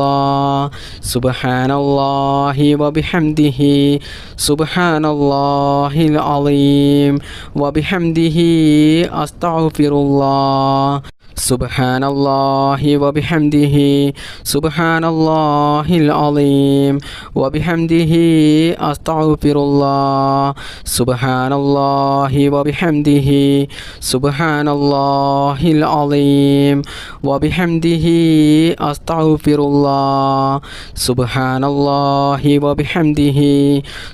الله سبحان الله وبحمده سبحان الله العظيم وبحمده أستغفر الله سبحان الله وبحمده سبحان الله العظيم وبحمده أستغفر الله سبحان الله وبحمده سبحان الله العظيم وبحمده أستغفر الله سبحان الله وبحمده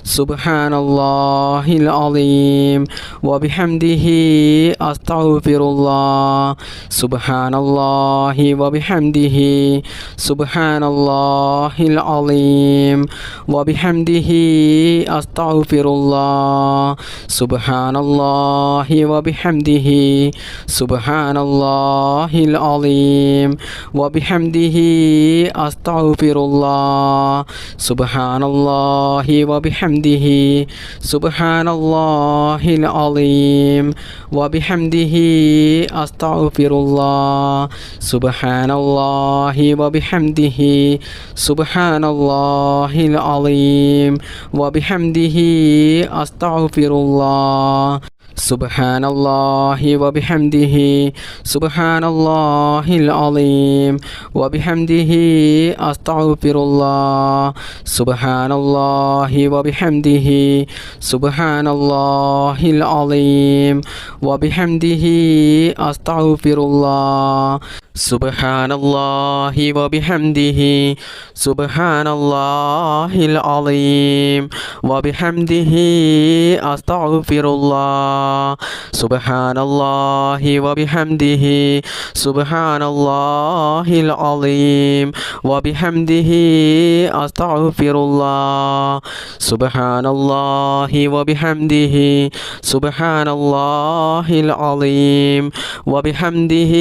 سبحان الله العظيم وبحمده أستغفر الله سبحان الله وبحمده سبحان الله العظيم وبحمده أستغفر الله سبحان الله وبحمده سبحان الله العظيم وبحمده أستغفر الله سبحان الله وبحمده سبحان الله العظيم وبحمده أستغفر الله سبحان الله وبحمده سبحان الله العظيم وبحمده أستغفر الله سبحان الله وبحمده سبحان الله العظيم وبحمده أستغفر الله سبحان الله وبحمده سبحان الله العظيم وبحمده أستغفر الله سبحان الله وبحمده سبحان الله العظيم وبحمده أستغفر الله سبحان الله وبحمده سبحان الله العظيم وبحمده أستغفر الله سبحان الله وبحمده سبحان الله العظيم وبحمده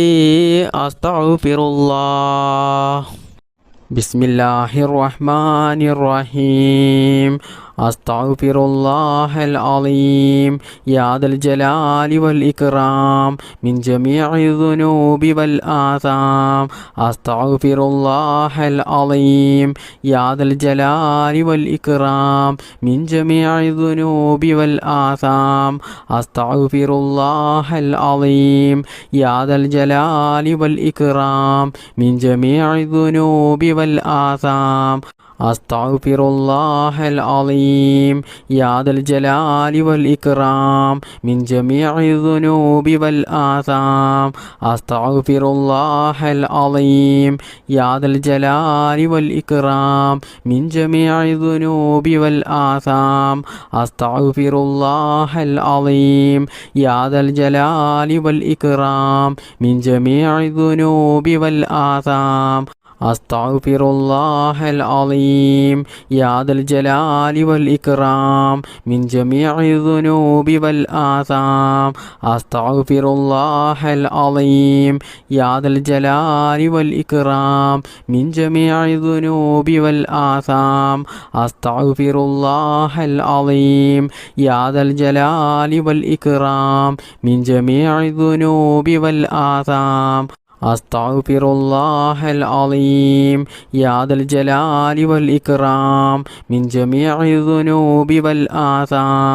أستغفر الله بسم الله الرحمن الرحيم أستغفر الله العظيم يا ذا الجلال والإكرام من جميع الذنوب والآثام أستغفر الله العظيم يا ذا الجلال والإكرام من جميع الذنوب والآثام أستغفر الله العظيم يا ذا الجلال والإكرام من جميع الذنوب والآثام أستغفر الله العظيم يا ذا الجلال والإكرام من جميع الذنوب والآثام أستغفر الله العظيم يا ذا الجلال والإكرام من جميع الذنوب والآثام أستغفر الله العظيم يا ذا الجلال والإكرام من جميع الذنوب والآثام أستغفر الله العظيم يا ذا الجلال والإكرام من جميع الذنوب والآثام أستغفر الله العظيم يا ذا الجلال والإكرام من جميع الذنوب والآثام أستغفر الله العظيم يا ذا الجلال والإكرام من جميع الذنوب والآثام أستغفر الله العظيم يا ذا الجلال والإكرام من جميع الذنوب والآثام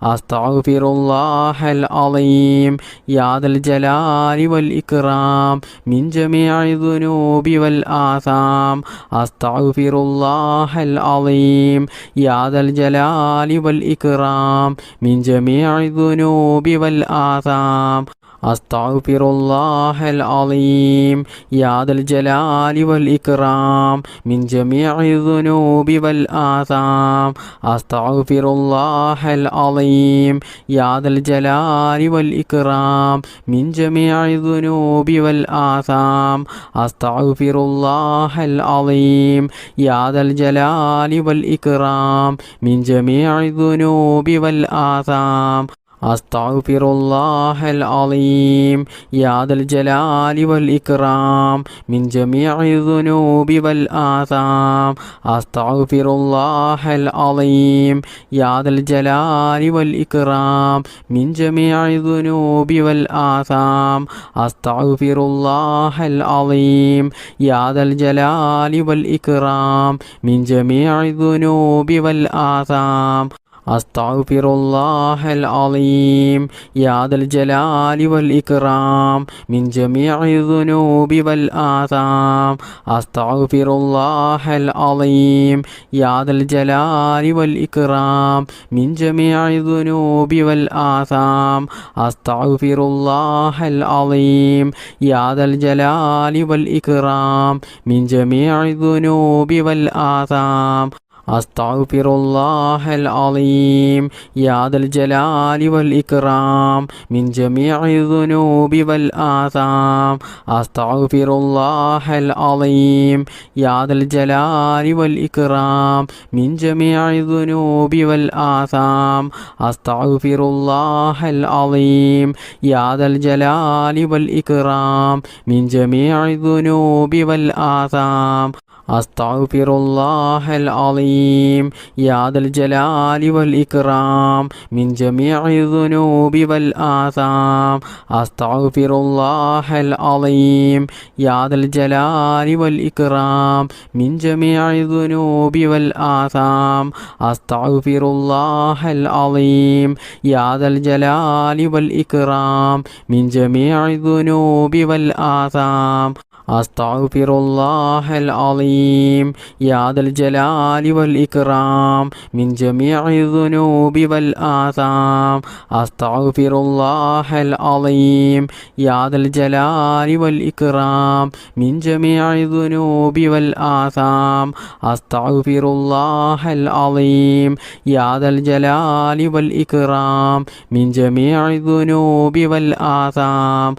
أستغفر الله العظيم يا ذا الجلال والإكرام من جميع الذنوب والآثام أستغفر الله العظيم يا ذا الجلال والإكرام من جميع الذنوب والآثام أستغفر الله العظيم يا ذا الجلال والإكرام من جميع الذنوب والآثام أستغفر الله العظيم يا ذا الجلال والإكرام من جميع الذنوب والآثام أستغفر الله العظيم يا ذا الجلال والإكرام من جميع الذنوب والآثام അസ്തഗ്ഫിറുല്ലാഹൽ അലീം യാ ദൽ ജലാലി വൽ ഇക്റാം മിൻ ജമീഇ ദുനൂബി വൽ ആസാം അസ്തഗ്ഫിറുല്ലാഹൽ അലീം യാ ദൽ ജലാലി വൽ ഇക്റാം മിൻ ജമീഇ ദുനൂബി വൽ ആസാം അസ്തഗ്ഫിറുല്ലാഹൽ അലീം യാ ദൽ ജലാലി വൽ ഇക്റാം മിൻ ജമീഇ ദുനൂബി വൽ ആസാം അസ്തഗ്ഫിറുല്ലാഹൽ അലീം യാ ദൽ ജലാലി വൽ ഇക്റാം മിൻ ജമീഇ ദുനൂബി വൽ ആസാം അസ്തഗ്ഫിറുല്ലാഹൽ അലീം യാ ദൽ ജലാലി വൽ ഇക്റാം മിൻ ജമീഇ ദുനൂബി വൽ ആസാം അസ്തഗ്ഫിറുല്ലാഹൽ അലീം യാ ദൽ ജലാലി വൽ ഇക്റാം മിൻ ജമീഇ ദുനൂബി വൽ ആസാം അസ്തഗ്ഫിറുല്ലാഹൽ അലീം യാ ദൽ ജലാലി വൽ ഇക്റാം മിൻ ജമീഇ ദുനൂബി വൽ ആസാം അസ്തഗ്ഫിറുല്ലാഹൽ അലീം യാ ദൽ ജലാലി വൽ ഇക്റാം മിൻ ജമീഇ ദുനൂബി വൽ ആസാം അസ്തഗ്ഫിറുല്ലാഹൽ അലീം യാ ദൽ ജലാലി വൽ ഇക്റാം മിൻ ജമീഇ ദുനൂബി വൽ ആസാം അസ്തഗ്ഫിറുല്ലാഹൽ അലീം യാ ദൽ ജലാലി വൽ ഇക്റാം മിൻ ജമീഇ ദുനൂബി വൽ ആസാം അസ്തഗ്ഫിറുല്ലാഹൽ അലീം യാ ദൽ ജലാലി വൽ ഇക്റാം മിൻ ജമീഇ ദുനൂബി വൽ ആസാം അസ്തഗ്ഫിറുല്ലാഹൽ അലീം യാ ദൽ ജലാലി വൽ ഇക്റാം മിൻ ജമീഇ ദുനൂബി വൽ ആസാം അസ്തഗ്ഫിറുല്ലാഹൽ അലീം യാ ദൽ ജലാലി വൽ ഇക്റാം മിൻ ജമീഇ ദുനൂബി വൽ ആസാം അസ്തഗ്ഫിറുല്ലാഹൽ അലീം യാ ദൽ ജലാലി വൽ ഇക്റാം മിൻ ജമീഇ ദുനൂബി വൽ ആസാം അസ്തഗ്ഫിറുല്ലാഹൽ അലീം യാ ദൽ ജലാലി വൽ ഇക്റാം മിൻ ജമീഇ ദുനൂബി വൽ ആസാം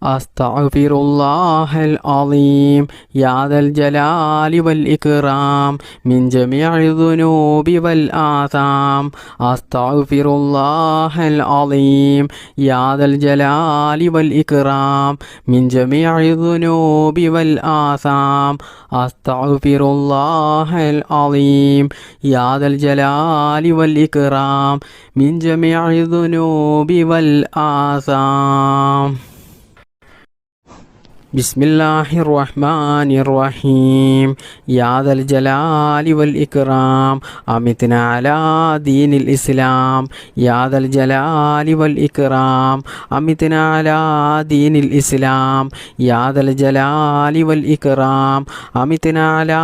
അസ്തഗ്ഫിറുല്ലാഹൽ അലീം യാ ദൽ ജലാലി വൽ ഇക്റാം മിൻ ജമീഇ ദുനൂബി വൽ ആസാം അസ്തഗ്ഫിറുല്ലാഹൽ അലീം യാ ദൽ ജലാലി വൽ ഇക്റാം മിൻ ജമീഇ ദുനൂബി വൽ ആസാം അസ്തഗ്ഫിറുല്ലാഹൽ അലീം യാ ദൽ ജലാലി വൽ ഇക്റാം മിൻ ജമീഇ ദുനൂബി വൽ ആസാം ബിസ്മില്ലാഹിർ റഹ്മാനിർ റഹീം യാ ദൽ ജലാലി വൽ ഇക്റാം അമിത്നാ അലാ ദീനിൽ ഇസ്ലാം യാ ദൽ ജലാലി വൽ ഇക്റാം അമിത്നാ അലാ ദീനിൽ ഇസ്ലാം യാ ദൽ ജലാലി വൽ ഇക്റാം അമിത്നാ അലാ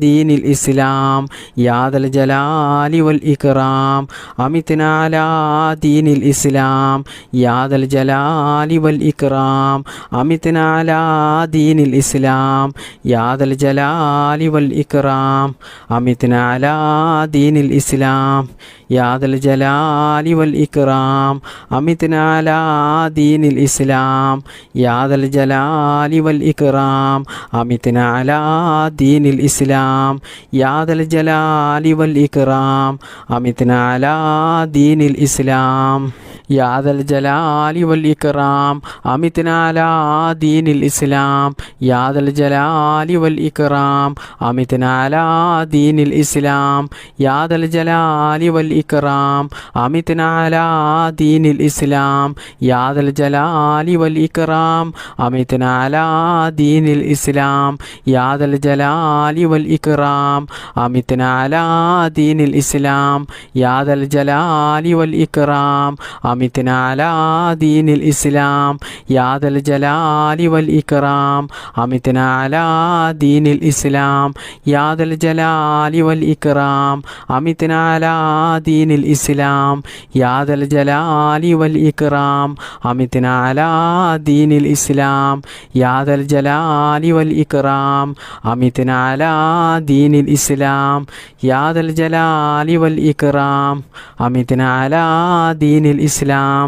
ദീനിൽ ഇസ്ലാം യാ ദൽ ജലാലി വൽ ഇക്റാം അമിത്നാ അലാ ദീനിൽ ഇസ്ലാം യാ ദൽ ജലാലി വൽ ഇക്റാം അമിത്നാ അലാ ദീനിൽ ഇസ്ലാം യാ ദൽ ജലാലി വൽ ഇക്റാം അമിത്നാ അലാ ദീനിൽ ഇസ്ലാം യാ ദൽ ജലാലി വൽ ഇക്റാം അമിത്നാ അലാ ദീനിൽ ഇസ്ലാം യാ ദൽ ജലാലി വൽ ഇക്റാം അമിത്നാ അലാ ദീനിൽ ഇസ്ലാം യാ ദൽ ജലാലി വൽ ഇക്റാം അമിത്നാ അലാ ദീനിൽ ഇസ്ലാം യാ ദൽ ജലാലി വൽ ഇക്റാം അമിത്നാ അലാ ദീനിൽ ഇസ്ലാം യാ ദൽ ജലാലി വൽ ഇക്റാം അമിത്നാ അലാ ദീനിൽ ഇസ്ലാം യാ ദൽ ജലാലി വൽ ഇക്റാം അമിത്നാ അലാ ദീനിൽ ഇസ്ലാം യാ ദൽ ജലാലി വൽ ഇക്റാം അമിത്നാ അലാ ദീനിൽ ഇസ്ലാം യാ ദൽ ജലാലി വൽ ഇക്റാം അമിത്നാ അലാ ദീനിൽ ഇസ്ലാം യാ ദൽ ജലാലി വൽ ഇക്റാം അമിത്നാ അലാ ദീനിൽ ഇസ്ലാം യാ ദൽ ജലാലി വൽ ഇക്റാം അമിത്നാ അലാ ദീനിൽ ഇസ്ലാം യാ ദൽ ജലാലി വൽ ഇക്റാം അമിത്നാ അലാ ദീനിൽ ഇസ്ലാം യാ ദൽ ജലാലി വൽ ഇക്റാം അമിത്നാ അലാ ദീനിൽ ഇസ്ലാം യാ ദൽ ജലാലി വൽ ഇക്റാം അമിത്നാ അലാ ദീനിൽ ഇസ്ലാം യാ ദൽ ജലാലി വൽ ഇക്റാം അമിത്നാ അലാ ദീനിൽ ഇസ്ലാം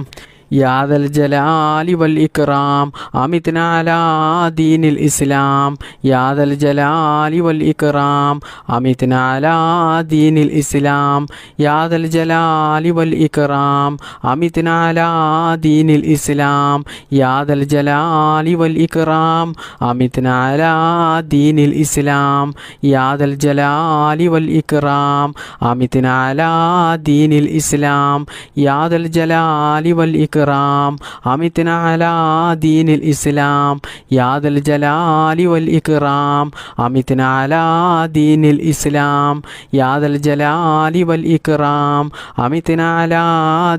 يا ذا الجلال والإكرام أمتنا على دين الإسلام يا ذا الجلال والإكرام أمتنا على دين الإسلام يا ذا الجلال والإكرام أمتنا على دين الإسلام يا ذا الجلال والإكرام أمتنا على دين الإسلام يا ذا الجلال والإكرام أمتنا على دين الإسلام يا ذا الجلال والإكرام أمتنا على دين الإسلام يا ذا الجلال والإكرام أمتنا على دين الإسلام يا ذا الجلال والإكرام أمتنا على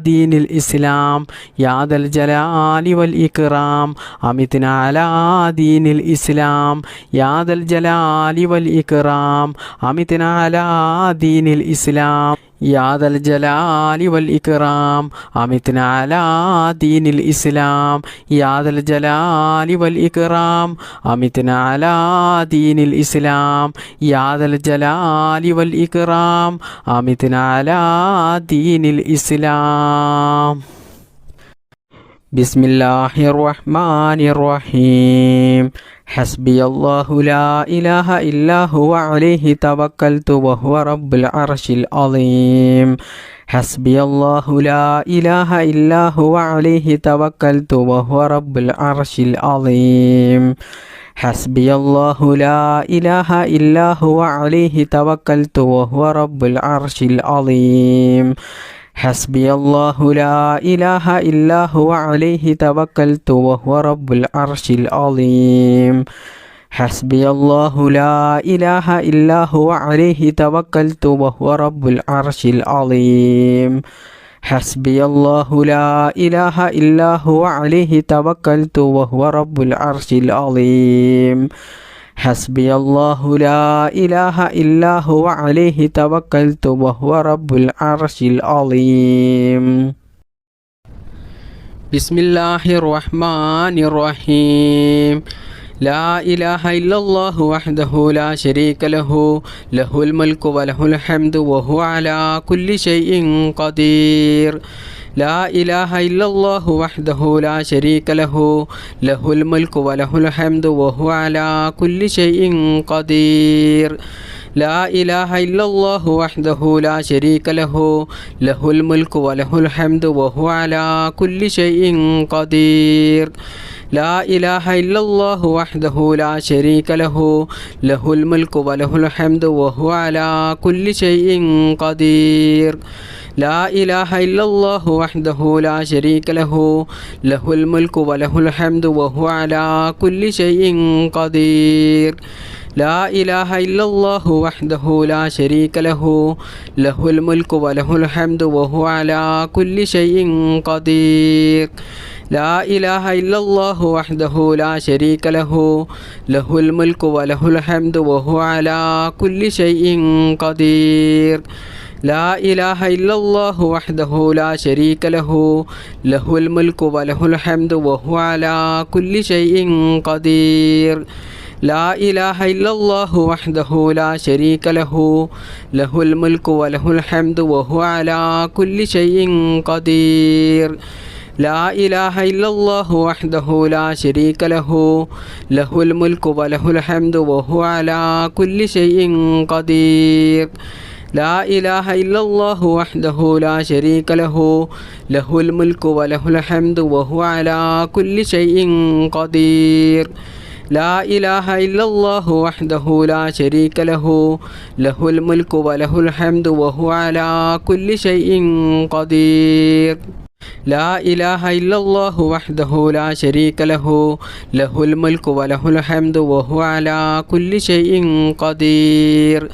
دين الإسلام يا ذا الجلال والإكرام أمتنا على دين الإسلام يا ذا الجلال والإكرام أمتنا على دين الإسلام يا ذا الجلال والإكرام أمتنا على دين الإسلام يا ذا الجلال والإكرام أمتنا على دين الإسلام يا ذا الجلال والإكرام أمتنا على دين الإسلام بسم الله الرحمن الرحيم حسبي الله لا إله إلا هو عليه توكلت وهو رب العرش العظيم حسبي الله لا إله إلا هو عليه توكلت وهو رب العرش العظيم حسبي الله لا إله إلا هو عليه توكلت وهو رب العرش العظيم حسبي الله لا إله إلا هو عليه توكلت وهو رب العرش العظيم حسبي الله لا إله إلا هو عليه توكلت وهو رب العرش العظيم حسبي الله لا إله إلا هو عليه توكلت وهو رب العرش العظيم حسبي الله لا إله إلا هو عليه توكلت وهو رب العرش العظيم بسم الله الرحمن الرحيم لا إله إلا الله وحده لا شريك له له الملك وله الحمد وهو على كل شيء قدير لا إله إلا الله وحده لا شريك له له الملك وله الحمد وهو على كل شيء قدير لا إله إلا الله وحده لا شريك له له الملك وله الحمد وهو على كل شيء قدير لا إله إلا الله وحده لا شريك له له الملك وله الحمد وهو على كل شيء قدير لا إله إلا الله وحده لا شريك له له الملك وله الحمد وهو على كل شيء قدير لا إله إلا الله وحده لا شريك له له الملك وله الحمد وهو على كل شيء قدير لا إله إلا الله وحده لا شريك له له الملك وله الحمد وهو على كل شيء قدير لا إله إلا الله وحده لا شريك له له الملك وله الحمد وهو على كل شيء قدير لا إله إلا الله وحده لا شريك له له الملك وله الحمد وهو على كل شيء قدير لا إله إلا الله وحده لا شريك له له الملك وله الحمد وهو على كل شيء قدير لا إله إلا الله وحده لا شريك له له الملك وله الحمد وهو على كل شيء قدير لا إله إلا الله وحده لا شريك له له الملك وله الحمد وهو على كل شيء قدير لا إله إلا الله وحده لا شريك له له الملك وله الحمد وهو على كل شيء قدير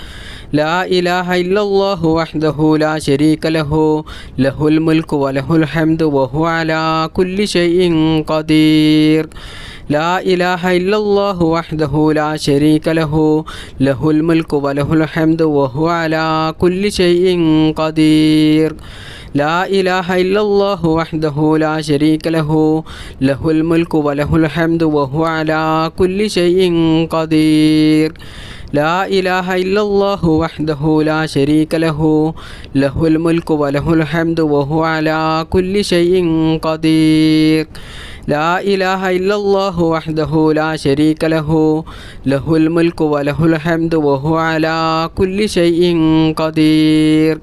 لا إله إلا الله وحده لا شريك له له الملك وله الحمد وهو على كل شيء قدير لا إله إلا الله وحده لا شريك له له الملك وله الحمد وهو على كل شيء قدير لا إله إلا الله وحده لا شريك له له الملك وله الحمد وهو على كل شيء قدير لا إله إلا الله وحده لا شريك له له الملك وله الحمد وهو على كل شيء قدير لا إله إلا الله وحده لا شريك له له الملك وله الحمد وهو على كل شيء قدير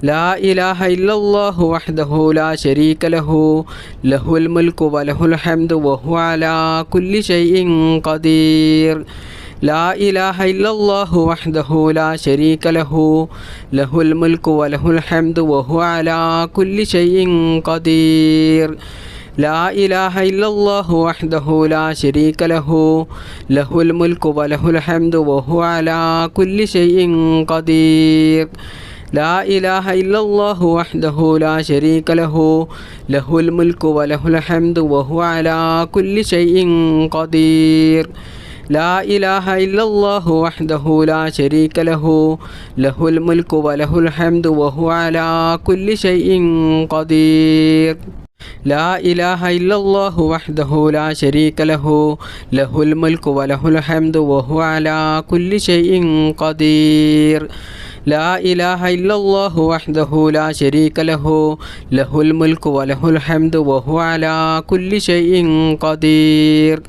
لا إله إلا الله وحده لا شريك له له الملك وله الحمد وهو على كل شيء قدير لا إله إلا الله وحده لا شريك له له الملك وله الحمد وهو على كل شيء قدير لا إله إلا الله وحده لا شريك له له الملك وله الحمد وهو على كل شيء قدير لا إله إلا الله وحده لا شريك له له الملك وله الحمد وهو على كل شيء قدير لا إله إلا الله وحده لا شريك له له الملك وله الحمد وهو على كل شيء قدير لا إله إلا الله وحده لا شريك له له الملك وله الحمد وهو على كل شيء قدير لا إله إلا الله وحده لا شريك له له الملك وله الحمد وهو على كل شيء قدير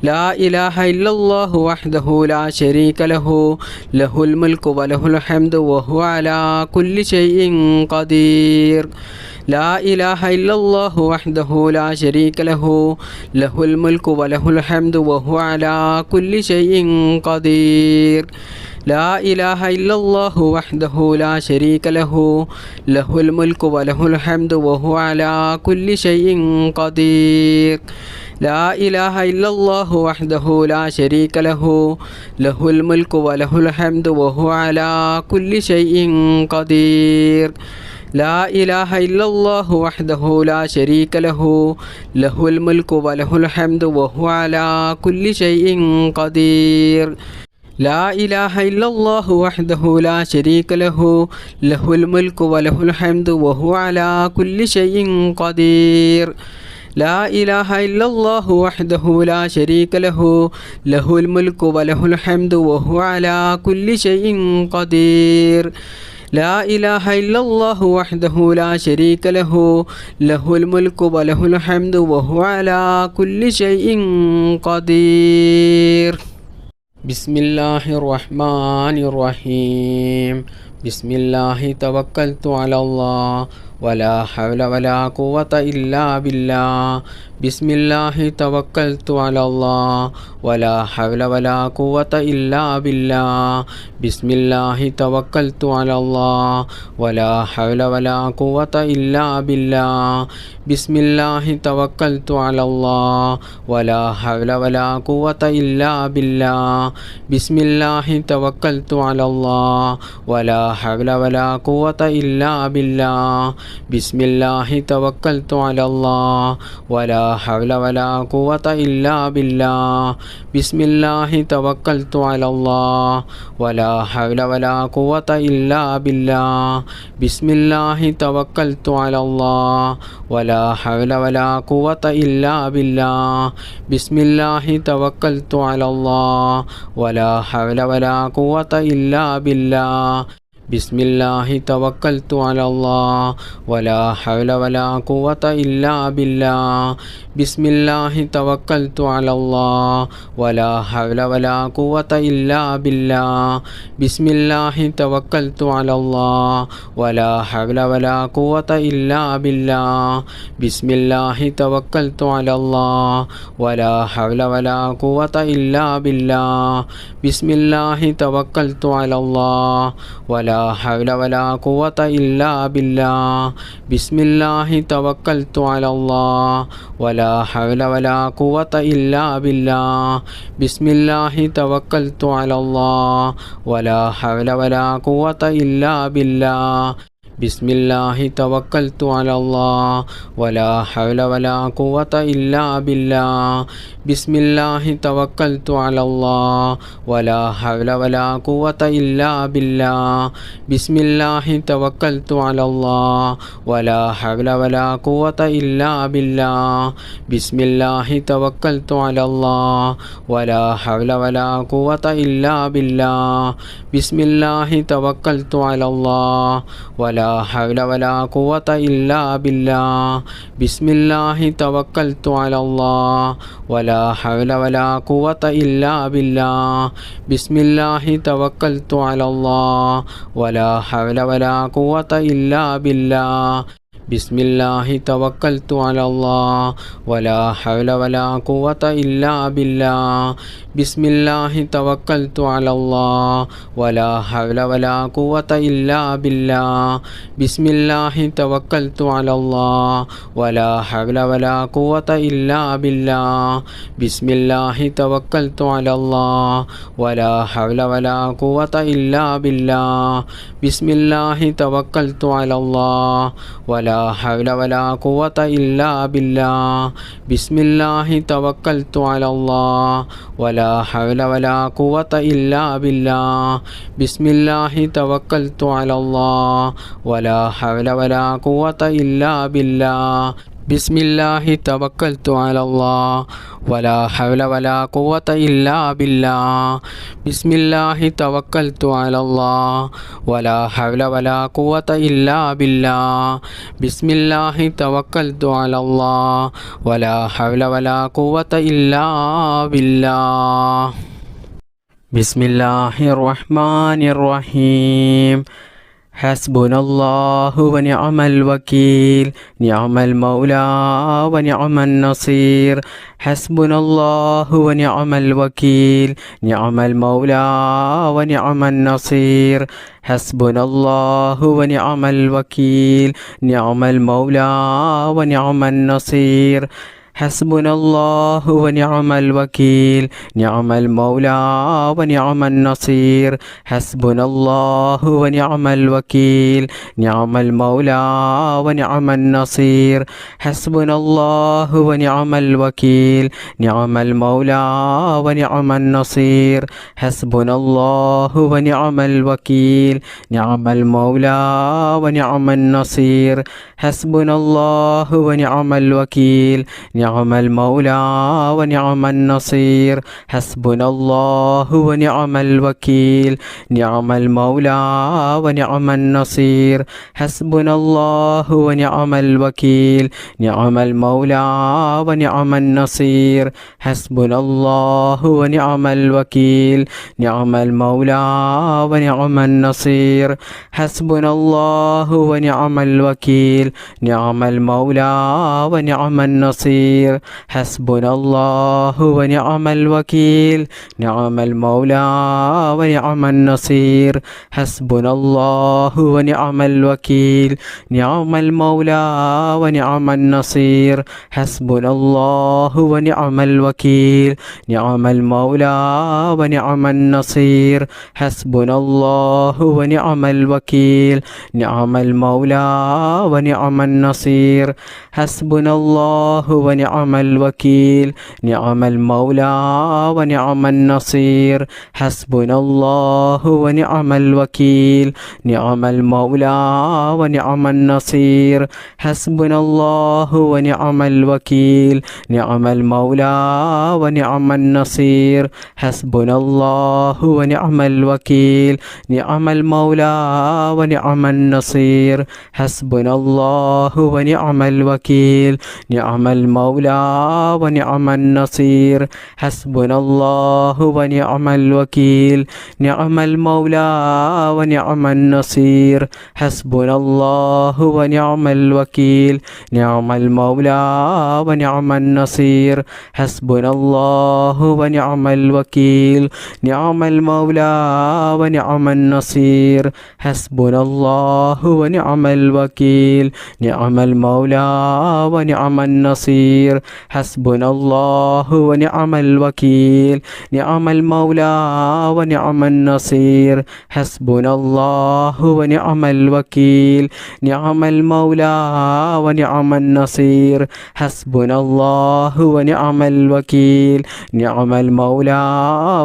لا إله إلا الله وحده لا شريك له له الملك وله الحمد وهو على كل شيء قدير لا إله إلا الله وحده لا شريك له له الملك وله الحمد وهو على كل شيء قدير لا إله إلا الله وحده لا شريك له له الملك وله الحمد وهو على كل شيء قدير لا إله إلا الله وحده لا شريك له له الملك وله الحمد وهو على كل شيء قدير لا إله إلا الله وحده لا شريك له له الملك وله الحمد وهو على كل شيء قدير لا إله إلا الله وحده لا شريك له له الملك وله الحمد وهو على كل شيء قدير لا إله إلا الله وحده لا شريك له له الملك وله الحمد وهو على كل شيء قدير لا إله إلا الله وحده لا شريك له له الملك وله الحمد وهو على كل شيء قدير بسم الله الرحمن الرحيم بسم الله توكلت على الله ولا حول ولا قوة إلا بالله بسم الله توكلت على الله ولا حول ولا قوة إلا بالله بسم الله توكلت على الله ولا حول ولا قوة إلا بالله بسم الله توكلت على الله ولا حول ولا قوة إلا بالله بسم الله توكلت على الله ولا حول ولا قوة إلا بالله بسم الله توكلت على الله ولا حول ولا قوة إلا بالله بسم الله توكلت على الله ولا حول ولا قوة إلا بالله بسم الله توكلت على الله ولا حول ولا قوة إلا بالله بسم الله توكلت على الله ولا حول ولا قوة إلا بالله بسم الله توكلت على الله ولا حول ولا قوة إلا بالله بسم الله توكلت على الله ولا حول ولا قوة إلا بالله بسم الله توكلت على الله ولا حول ولا قوة إلا بالله بسم الله توكلت على الله ولا حول ولا قوة إلا بالله بسم الله توكلت على الله ولا حول ولا قوة إلا بالله بسم الله توكلت على الله ولا حول ولا قوة إلا بالله بسم الله توكلت على الله ولا حول ولا قوة إلا بالله ബിസ്മില്ലാഹി തവക്കൽതു അലല്ലാഹ് വലാ ഹൗല വലാ ഖുവത ഇല്ലാ ബില്ലാഹ് ബിസ്മില്ലാഹി തവക്കൽതു അലല്ലാഹ് വലാ ഹൗല വലാ ഖുവത ഇല്ലാ ബില്ലാഹ് ബിസ്മില്ലാഹി തവക്കൽതു അലല്ലാഹ് വലാ ഹൗല വലാ ഖുവത ഇല്ലാ ബില്ലാഹ് ബിസ്മില്ലാഹി തവക്കൽതു അലല്ലാഹ് വലാ ഹൗല വലാ ഖുവത ഇല്ലാ ബില്ലാഹ് ബിസ്മില്ലാഹി തവക്കൽതു അലല്ലാഹ് വലാ ഹൗല വലാ ഖുവത ഇല്ലാ ബില്ലാഹ് ബിസ്മില്ലാഹി തവക്കൽതു അലല്ലാഹ് വലാ ഹൗല വലാ ഖുവത ഇല്ലാ ബില്ലാഹ് ബിസ്മില്ലാഹി തവക്കൽതു അലല്ലാഹ് വലാ ഹൗല വലാ ഖുവത ഇല്ലാ ബില്ലാഹ് ബിസ്മില്ലാഹി തവക്കൽതു അലല്ലാഹ് വലാ ഹൗല വലാ ഖുവത ഇല്ലാ ബില്ലാഹ് ബിസ്മില്ലാഹി തവക്കൽതു അലല്ലാഹ് വലാ ഹൗല വലാ ഖുവത ഇല്ലാ ബില്ലാഹ് ബിസ്മില്ലാഹി തവക്കൽതു അലല്ലാഹ് വലാ ഹൗല വലാ ഖുവത ഇല്ലാ ബില്ലാഹ് ബിസ്മില്ലാഹി തവക്കൽതു അലല്ലാഹ് വലാ ഹൗല വലാ ഖുവത ഇല്ലാ ബില്ലാഹ് ബിസ്മില്ലാഹി തവക്കൽതു അലല്ലാഹ് വലാ ഹൗല വലാ ഖുവത ഇല്ലാ ബില്ലാഹ് ബിസ്മില്ലാഹി തവക്കൽതു അലല്ലാഹ് വലാ ഹൗല വലാ ഖുവത ഇല്ലാ ബില്ലാഹ് ബിസ്മില്ലാഹി തവക്കൽതു അലല്ലാഹ് വലാ ഹൗല വലാ ഖുവത ഇല്ലാ ബില്ലാഹ് ബിസ്മില്ലാഹി തവക്കൽതു അലല്ലാഹ് വലാ ഹൗല വലാ ഖുവത ഇല്ലാ ബില്ലാഹ് ബിസ്മില്ലാഹി തവക്കൽതു അലല്ലാഹ് വലാ ഹൗല വലാ ഖുവത ഇല്ലാ ബില്ലാഹ് ബിസ്മില്ലാഹി തവക്കൽതു അലല്ലാഹ് വലാ ഹൗല വലാ ഖുവത ഇല്ലാ ബില്ലാഹ് ബിസ്മില്ലാഹിർ റഹ്മാനിർ റഹീം ഹസ്ബുനല്ലാഹു വനിഅമൽ വകീൽ നിഅമൽ മൗലാ വനിഅമൻ നസീർ ഹസ്ബുനല്ലാഹു വനിഅമൽ വകീൽ നിഅമൽ മൗലാ വനിഅമൻ നസീർ ഹസ്ബുനല്ലാഹു വനിഅമൽ വകീൽ നിഅമൽ മൗലാ വനിഅമൻ നസീർ ഹസ്ബുനല്ലാഹു വനിഅമൽ വകീൽ നിഅമൽ മൗലാ വനിഅമൻ നസീർ ഹസ്ബുനല്ലാഹു വനിഅമൽ വകീൽ നിഅമൽ മൗലാ വനിഅമൻ നസീർ ഹസ്ബുനല്ലാഹു വനിഅമൽ വകീൽ നിഅമൽ മൗലാ വനിഅമൻ നസീർ ഹസ്ബുനല്ലാഹു വനിഅമൽ വകീൽ നിഅമൽ മൗലാ വനിഅമൻ നസീർ ഹസ്ബുനല്ലാഹു വനിഅമൽ വകീൽ നിഅമൽ മൗലാ വനിഅമൻ നസീർ ഹസ്ബുനല്ലാഹു വനിഅമൽ വകീൽ നിഅമൽ മൗലാ വനിഅമൻ നസീർ ഹസ്ബുനല്ലാഹു വനിഅമൽ വകീൽ നിഅമൽ മൗലാ വനിഅമൻ നസീർ ഹസ്ബുനല്ലാഹു വനിഅമൽ വകീൽ നിഅമൽ മൗലാ വനിഅമൻ നസീർ ഹസ്ബുനല്ലാഹു വനിഅമൽ വകീൽ നിഅമൽ മൗലാ വനിഅമൻ നസീർ ഹസ്ബുനല്ലാഹു വനിഅമൽ വകീൽ നിഅമൽ മൗലാ വനിഅമൻ നസീർ ഹസ്ബുനല്ലാഹു വനിഅമൽ വകീൽ നിഅമൽ മൗലാ വനിഅമൻ നസീർ ഹസ്ബുനല്ലാഹു വനിഅമൽ വകീൽ നിഅമൽ മൗലാ വനിഅമൻ നസീർ ഹസ്ബുനല്ലാഹു വനിഅമൽ വകീൽ നിഅമൽ മൗലാ വനിഅമൻ നസീർ ഹസ്ബുനല്ലാഹു വനിഅമൽ വകീൽ നിഅമൽ മൗലാ വനിഅമൻ നസീർ ഹസ്ബുനല്ലാഹു വനിഅമൽ വകീൽ നിഅമൽ മൗലാ വനിഅമൻ നസീർ ഹസ്ബുനല്ലാഹു വനിഅമൽ വകീൽ നിഅമൽ മൗലാ വനിഅമൻ നസീർ ഹസ്ബുനല്ലാഹു വനിഅമൽ വകീൽ നിഅമൽ മൗലാ വനിഅമൻ നസീർ ഹസ്ബുനല്ലാഹു വനിഅമൽ വകീൽ നിഅമൽ മൗലാ വനിഅമൻ നസീർ ഹസ്ബുനല്ലാഹു വനിഅമൽ വകീൽ നിഅമൽ മൗലാ വനിഅമൻ നസീർ ഹസ്ബുനല്ലാഹു വനിഅമൽ വകീൽ നിഅമൽ മൗലാ വനിഅമൻ നസീർ ഹസ്ബുനല്ലാഹു വനിഅമൽ വകീൽ നിഅമൽ മൗലാ വനിഅമൻ നസീർ ഹസ്ബുനല്ലാഹു വനിഅമൽ വകീൽ നിഅമൽ മൗലാ വനിഅമൻ നസീർ النصير حسبنا الله ونعم الوكيل نعم المولى ونعم النصير حسبنا الله ونعم الوكيل نعم المولى ونعم النصير حسبنا الله ونعم الوكيل نعم المولى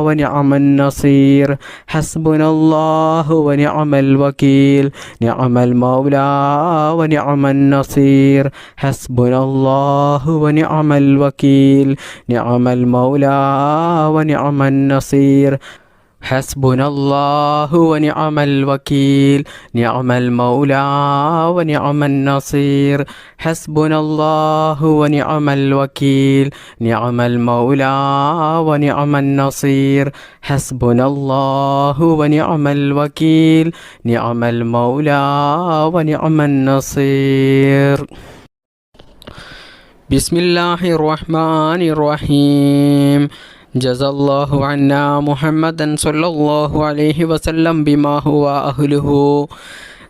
ونعم النصير حسبنا الله ونعم الوكيل نعم المولى ونعم النصير حسبنا الله ونعم الوكيل نعم المولى ونعم النصير حسبنا الله ونعم الوكيل نعم المولى ونعم النصير حسبنا الله ونعم الوكيل نعم المولى ونعم النصير حسبنا الله ونعم الوكيل نعم المولى ونعم النصير بسم الله الرحمن الرحيم جزا الله عنا محمدا صلى الله عليه وسلم بما هو أهله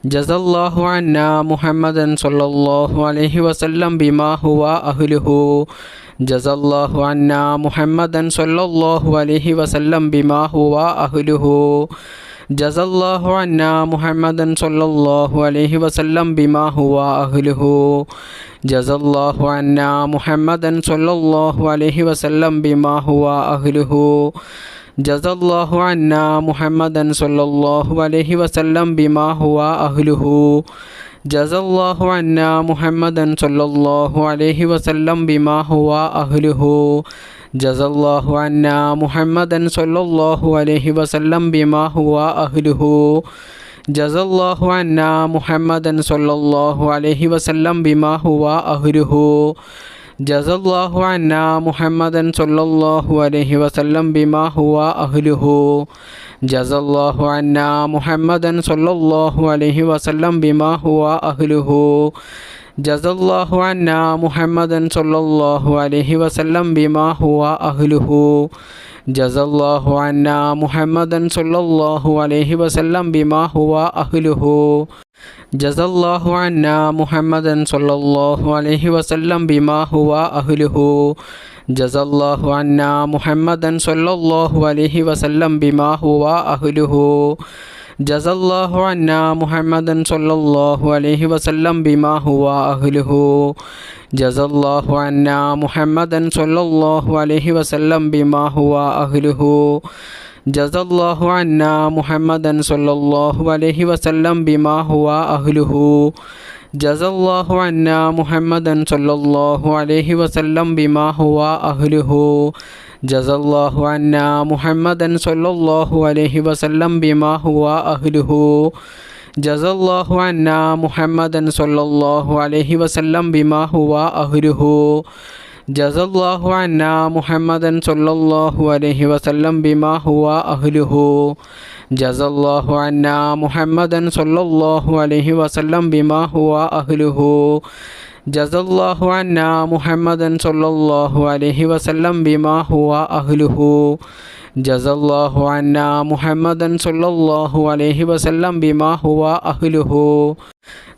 جزا الله عنا محمدا صلى الله عليه وسلم بما هو أهله جزا الله عنا محمدا صلى الله عليه وسلم بما هو أهله جزا الله عنا محمدا صلى الله عليه وسلم بما هو أهله جزا الله عنا محمدا صلى الله عليه وسلم بما هو أهله جزا الله عنا محمدا صلى الله عليه وسلم بما هو أهله جزا الله عنا محمدا صلى الله عليه وسلم بما هو أهله جزا الله عنا محمدا صلى الله عليه وسلم بما هو أهله جزا الله عنا محمدا صلى الله عليه وسلم بما هو أهله جزا الله عنا محمدا صلى الله عليه وسلم بما هو أهله جزا الله عنا محمدا صلى الله عليه وسلم بما هو أهله جزا الله عنا محمدا صلى الله عليه وسلم بما هو أهله جزا الله عنا محمدا صلى الله عليه وسلم بما هو أهله جزا الله عنا محمدا صلى الله عليه وسلم بما هو أهله جزا الله عنا محمدا صلى الله عليه وسلم بما هو أهله جزا الله عنا محمدا صلى الله عليه وسلم بما هو أهله جزا الله عنا محمدا صلى الله عليه وسلم بما هو أهله جزا الله عنا محمدا صلى الله عليه وسلم بما هو أهله جزا الله عنا محمدا صلى الله عليه وسلم بما هو أهله جزا الله عنا محمدا صلى الله عليه وسلم بما هو أهله جزا الله عنا محمدا صلى الله عليه وسلم بما هو أهله جزا الله عنا محمدا صلى الله عليه وسلم بما هو أهله جزا الله عنا محمدا صلى الله عليه وسلم بما هو أهله جزا الله عنا محمدا صلى الله عليه وسلم بما هو أهله جزا الله عنا محمدا صلى الله عليه وسلم بما هو أهله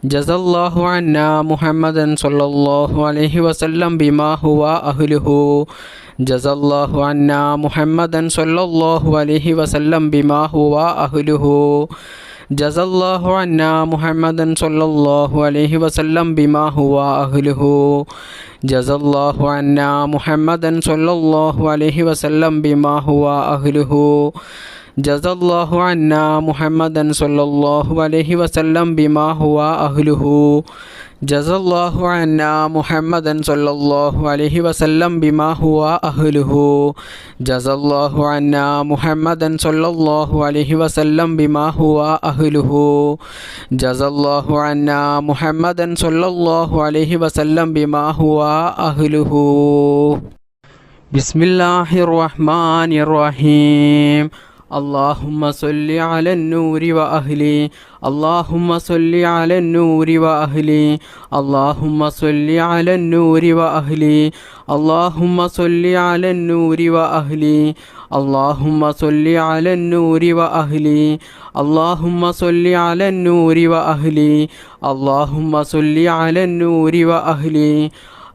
جزا الله عنا محمدا صلى الله عليه وسلم بما هو أهله جزا الله عنا محمدا صلى الله عليه وسلم بما هو أهله جزا الله عنا محمدا صلى الله عليه وسلم بما هو أهله جزا الله عنا محمدا صلى الله عليه وسلم بما هو أهله جزا الله عنا محمدا صلى الله عليه وسلم بما هو أهله جزا الله عنا محمدا صلى الله عليه وسلم بما هو أهله جزا الله عنا محمدا صلى الله عليه وسلم بما هو أهله جزا الله عنا محمدا صلى الله عليه وسلم بما هو أهله بسم الله الرحمن الرحيم اللهم صل على النور وأهلي اللهم صل على النور وأهلي اللهم صل على النور وأهلي اللهم صل على النور وأهلي اللهم صل على النور وأهلي اللهم صل على النور وأهلي اللهم صل على النور وأهلي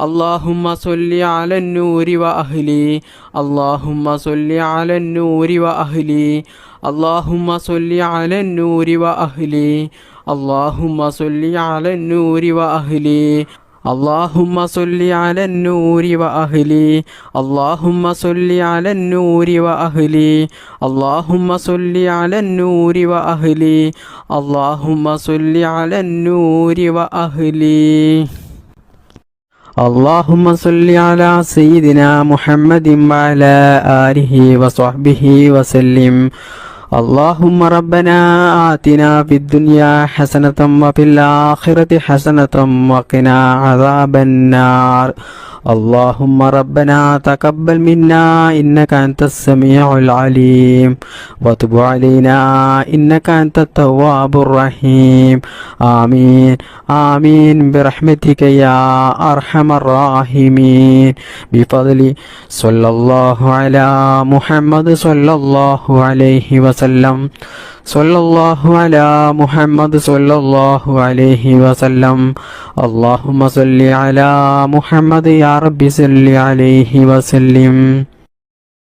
اللهم صل على النور وأهلي اللهم صل على النور وأهلي اللهم صل على النور وأهلي اللهم صل على النور وأهلي اللهم صل على النور وأهلي اللهم صل على النور وأهلي اللهم صل على النور وأهلي اللهم صل على النور وأهلي اللهم صل على سيدنا محمد وعلى آله وصحبه وسلم اللهم ربنا آتنا في الدنيا حسنة وفي الآخرة حسنة وقنا عذاب النار اللهم ربنا تقبل منا إنك أنت السميع العليم وتب علينا إنك أنت التواب الرحيم آمين آمين برحمتك يا أرحم الراحمين بفضل صلى الله على محمد صلى الله عليه وسلم صلى الله على محمد صلى الله عليه وسلم اللهم صل على محمد يا رب صل عليه وسلم